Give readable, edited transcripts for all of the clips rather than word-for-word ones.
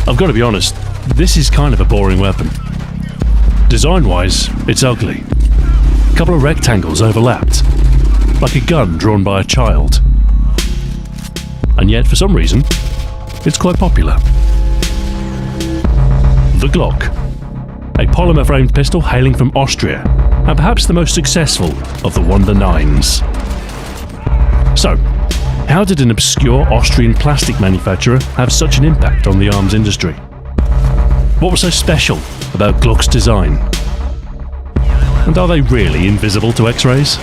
I've got to be honest, this is kind of a boring weapon. Design-wise, it's ugly. A couple of rectangles overlapped, like a gun drawn by a child. And yet, for some reason, it's quite popular. The Glock, a polymer-framed pistol hailing from Austria, and perhaps the most successful of the Wonder Nines. So, how did an obscure Austrian plastic manufacturer have such an impact on the arms industry? What was so special about Glock's design? And are they really invisible to X-rays?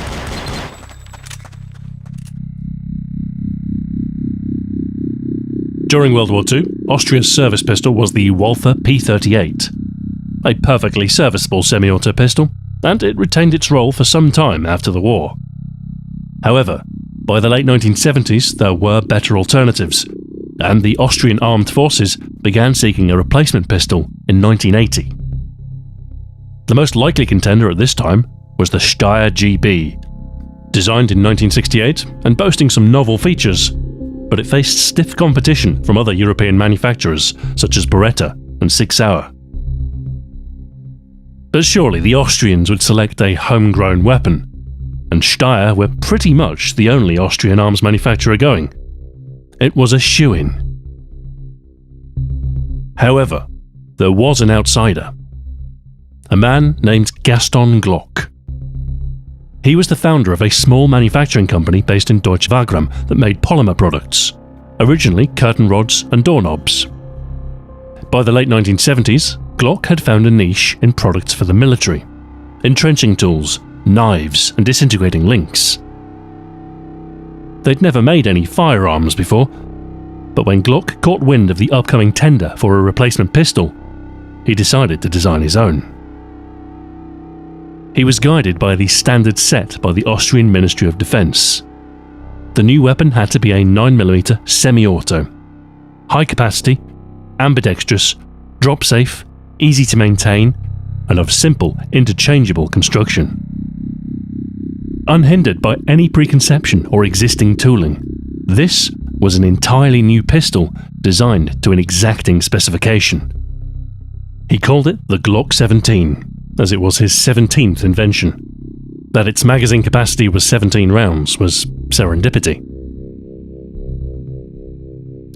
During World War II, Austria's service pistol was the Walther P38, a perfectly serviceable semi-auto pistol, and it retained its role for some time after the war. However, by the late 1970s, there were better alternatives, and the Austrian armed forces began seeking a replacement pistol in 1980. The most likely contender at this time was the Steyr GB. Designed in 1968 and boasting some novel features, but it faced stiff competition from other European manufacturers such as Beretta and Sig Sauer. But surely the Austrians would select a homegrown weapon, and Steyr were pretty much the only Austrian arms manufacturer going. It was a shoo-in. However, there was an outsider. A man named Gaston Glock. He was the founder of a small manufacturing company based in Deutsche Wagram that made polymer products, originally curtain rods and doorknobs. By the late 1970s, Glock had found a niche in products for the military, entrenching tools, knives and disintegrating links. They'd never made any firearms before, but when Glock caught wind of the upcoming tender for a replacement pistol, he decided to design his own. He was guided by the standard set by the Austrian Ministry of Defense. The new weapon had to be a 9mm semi-auto, high capacity, ambidextrous, drop safe, easy to maintain, and of simple, interchangeable construction. Unhindered by any preconception or existing tooling, this was an entirely new pistol designed to an exacting specification. He called it the Glock 17, as it was his 17th invention. That its magazine capacity was 17 rounds was serendipity.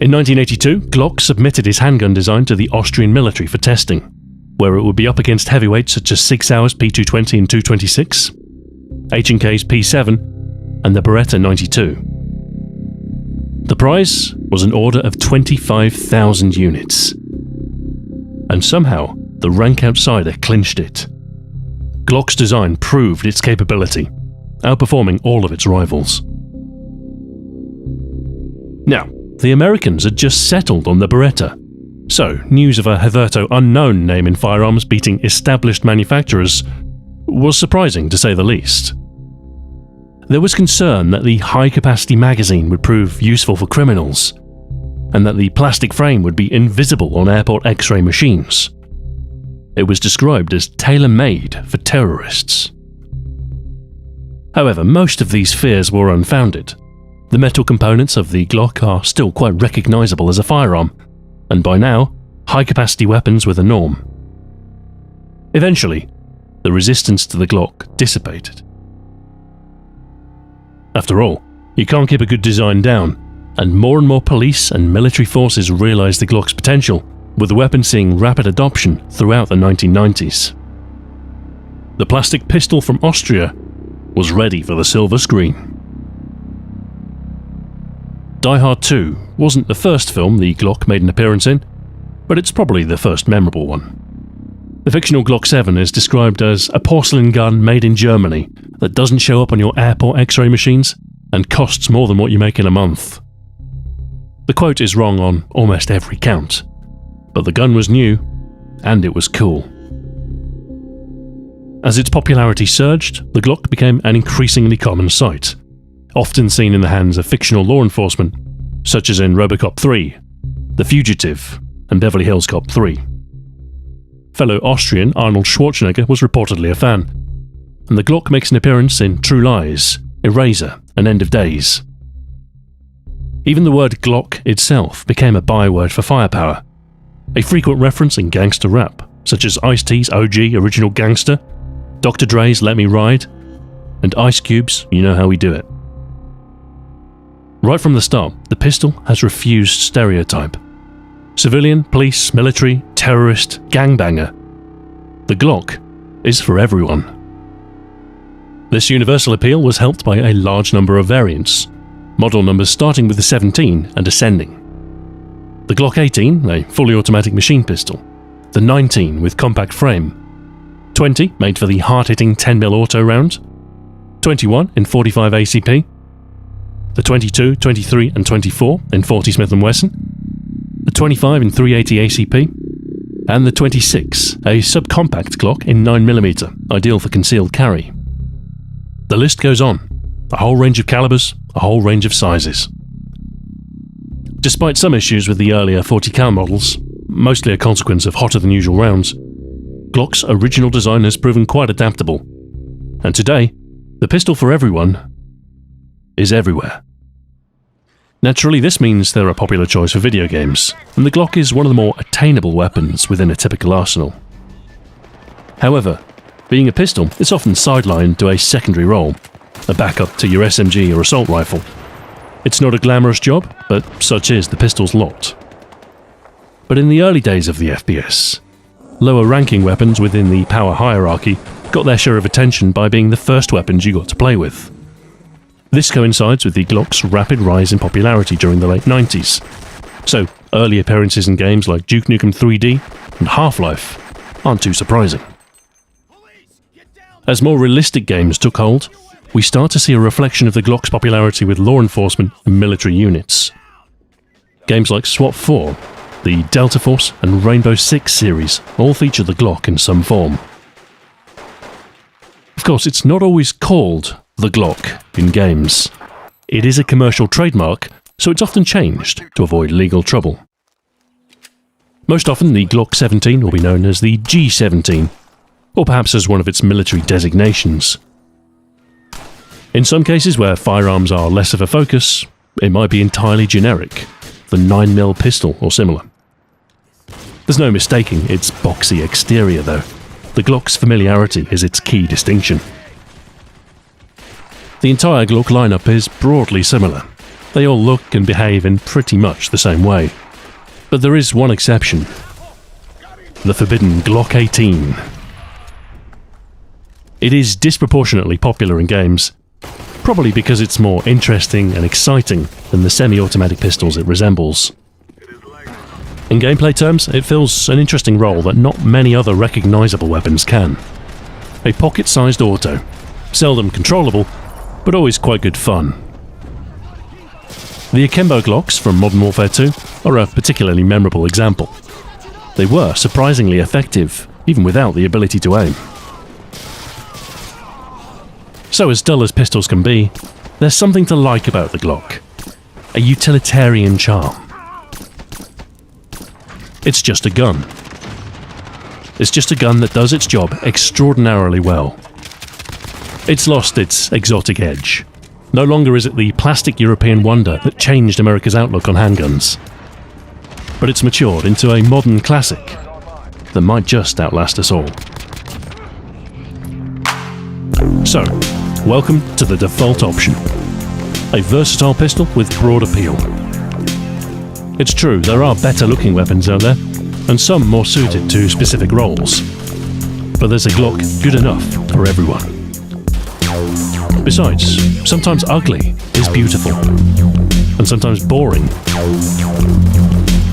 In 1982, Glock submitted his handgun design to the Austrian military for testing, where it would be up against heavyweights such as Sig Sauer's P220 and 226, H&K's P7, and the Beretta 92. The prize was an order of 25,000 units. And somehow, the rank outsider clinched it. Glock's design proved its capability, outperforming all of its rivals. Now, the Americans had just settled on the Beretta, so news of a hitherto unknown name in firearms beating established manufacturers was surprising to say the least. There was concern that the high-capacity magazine would prove useful for criminals, and that the plastic frame would be invisible on airport X-ray machines. It was described as tailor-made for terrorists. However, most of these fears were unfounded. The metal components of the Glock are still quite recognizable as a firearm, and by now, high-capacity weapons were the norm. Eventually, the resistance to the Glock dissipated. After all, you can't keep a good design down, and more police and military forces realized the Glock's potential, with the weapon seeing rapid adoption throughout the 1990s. The plastic pistol from Austria was ready for the silver screen. Die Hard 2 wasn't the first film the Glock made an appearance in, but it's probably the first memorable one. The fictional Glock 7 is described as a porcelain gun made in Germany that doesn't show up on your airport X-ray machines and costs more than what you make in a month. The quote is wrong on almost every count, but the gun was new, and it was cool. As its popularity surged, the Glock became an increasingly common sight, often seen in the hands of fictional law enforcement, such as in RoboCop 3, The Fugitive, and Beverly Hills Cop 3. Fellow Austrian Arnold Schwarzenegger was reportedly a fan, and the Glock makes an appearance in True Lies, Eraser, and End of Days. Even the word Glock itself became a byword for firepower, a frequent reference in gangster rap, such as Ice-T's OG Original Gangster, Dr. Dre's Let Me Ride, and Ice Cube's You Know How We Do It. Right from the start, the pistol has refused stereotype. Civilian, police, military, terrorist, gangbanger. The Glock is for everyone. This universal appeal was helped by a large number of variants, model numbers starting with the 17 and ascending. The Glock 18, a fully automatic machine pistol, the 19 with compact frame, 20 made for the hard-hitting 10mm auto round, 21 in 45 ACP, the 22, 23 and 24 in 40 Smith & Wesson, the 25 in 380 ACP, and the 26, a subcompact Glock in 9mm, ideal for concealed carry. The list goes on, a whole range of calibers, a whole range of sizes. Despite some issues with the earlier 40 cal models, mostly a consequence of hotter than usual rounds, Glock's original design has proven quite adaptable, and today, the pistol for everyone is everywhere. Naturally, this means they're a popular choice for video games, and the Glock is one of the more attainable weapons within a typical arsenal. However, being a pistol, it's often sidelined to a secondary role, a backup to your SMG or assault rifle. It's not a glamorous job, but such is the pistol's lot. But in the early days of the FPS, lower-ranking weapons within the power hierarchy got their share of attention by being the first weapons you got to play with. This coincides with the Glock's rapid rise in popularity during the late 90s, so early appearances in games like Duke Nukem 3D and Half-Life aren't too surprising. As more realistic games took hold, we start to see a reflection of the Glock's popularity with law enforcement and military units. Games like SWAT 4, the Delta Force and Rainbow Six series all feature the Glock in some form. Of course, it's not always called the Glock in games. It is a commercial trademark, so it's often changed to avoid legal trouble. Most often, the Glock 17 will be known as the G17, or perhaps as one of its military designations. In some cases where firearms are less of a focus, it might be entirely generic, the 9mm pistol or similar. There's no mistaking its boxy exterior though. The Glock's familiarity is its key distinction. The entire Glock lineup is broadly similar. They all look and behave in pretty much the same way. But there is one exception. The forbidden Glock 18. It is disproportionately popular in games, probably because it's more interesting and exciting than the semi-automatic pistols it resembles. In gameplay terms, it fills an interesting role that not many other recognisable weapons can. A pocket-sized auto, seldom controllable, but always quite good fun. The Akimbo Glocks from Modern Warfare 2 are a particularly memorable example. They were surprisingly effective, even without the ability to aim. So as dull as pistols can be, there's something to like about the Glock. A utilitarian charm. It's just a gun. It's just a gun that does its job extraordinarily well. It's lost its exotic edge. No longer is it the plastic European wonder that changed America's outlook on handguns. But it's matured into a modern classic that might just outlast us all. So, welcome to the default option. A versatile pistol with broad appeal. It's true, there are better looking weapons out there, and some more suited to specific roles. But there's a Glock good enough for everyone. Besides, sometimes ugly is beautiful, and sometimes boring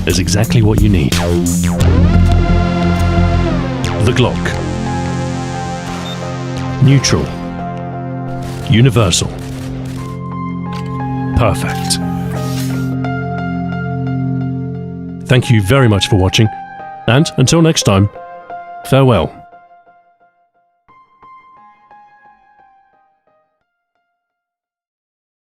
is exactly what you need. The Glock. Neutral. Universal. Perfect. Thank you very much for watching, and until next time, farewell.